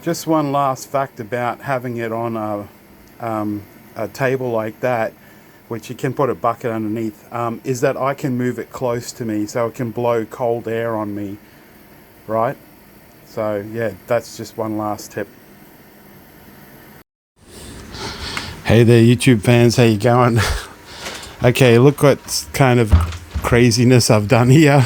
Just one last fact about having it on a table like that, which you can put a bucket underneath, is that I can move it close to me so it can blow cold air on me, right? So yeah, that's just one last tip. Hey there, YouTube fans, how you going? Okay, look what kind of craziness I've done here.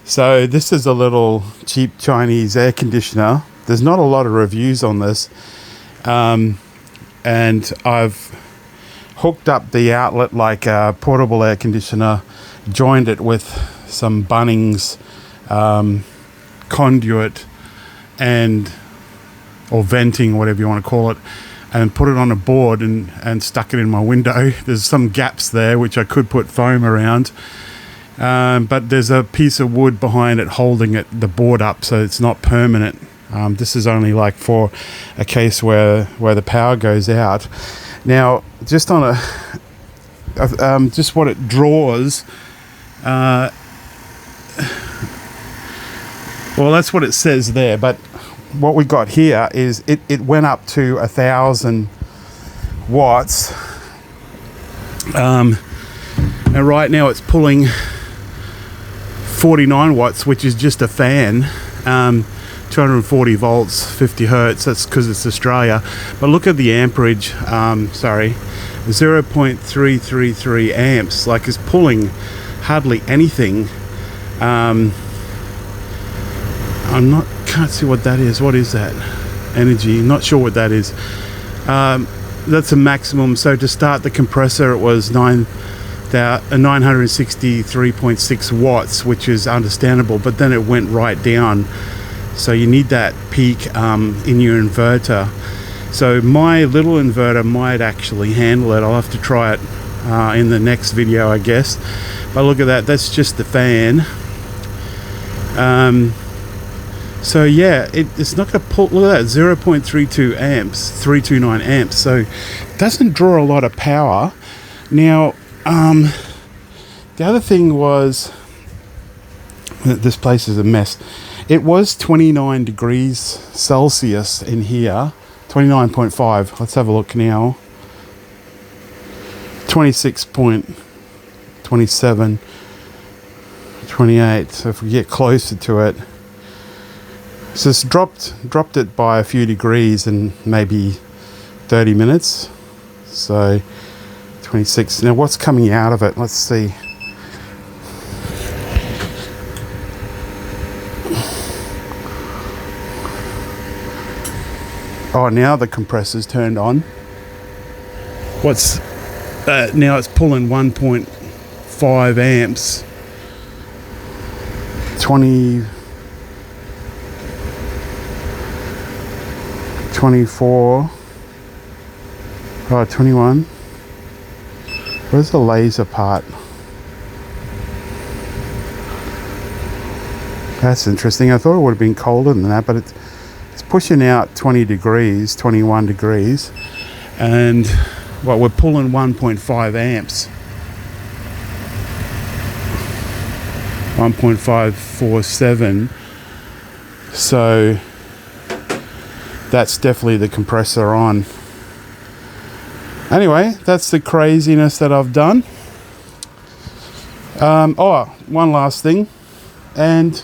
So this is a little cheap Chinese air conditioner. There's not a lot of reviews on this, and I've hooked up the outlet like a portable air conditioner, joined it with some Bunnings conduit or venting, whatever you want to call it, and put it on a board and stuck it in my window. There's some gaps there which I could put foam around, but there's a piece of wood behind it holding the board up, so it's not permanent. This is only like for a case where the power goes out. Now, just on just what it draws, well, that's what it says there, but what we got here is it went up to 1,000 watts, and right now it's pulling 49 watts, which is just a fan. 240 volts, 50 hertz. That's because it's Australia. But look at the amperage. 0.333 amps. Like, it's pulling hardly anything. Can't see what that is. What is that? Energy. Not sure what that is. That's a maximum. So to start the compressor, it was 963.6 watts, which is understandable. But then it went right down. So you need that peak in your inverter. So my little inverter might actually handle it. I'll have to try it in the next video, I guess. But look at that. That's just the fan. So yeah, it's not going to pull. Look at that, 0.32 amps, 329 amps. So it doesn't draw a lot of power. Now, the other thing was, this place is a mess. It was 29 degrees Celsius in here, 29.5. Let's have a look now. 26.27, 28. So if we get closer to it, so it's dropped it by a few degrees in maybe 30 minutes. So 26. Now what's coming out of it? Let's see. Oh, now the compressor's turned on. Now it's pulling 1.5 amps. 24. Oh, 21. Where's the laser part? That's interesting. I thought it would have been colder than that, but it's pushing out 20 degrees, 21 degrees, and well, we're pulling 1.5 amps. 1.547. So that's definitely the compressor on. Anyway, that's the craziness that I've done. One last thing, and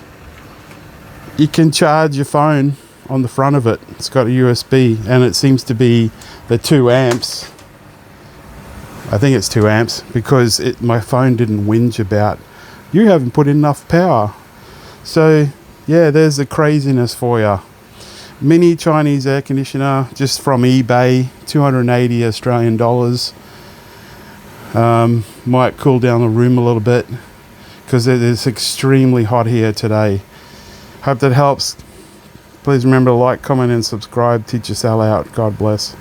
you can charge your phone on the front of it. It's got a USB, and it seems to be the 2 amps. I think it's 2 amps because my phone didn't whinge about, you haven't put enough power. So yeah, there's the craziness for you. Mini Chinese air conditioner, just from eBay, 280 Australian dollars. Might cool down the room a little bit because it is extremely hot here today. Hope that helps. Please remember to like, comment and subscribe. Teach us all out. God bless.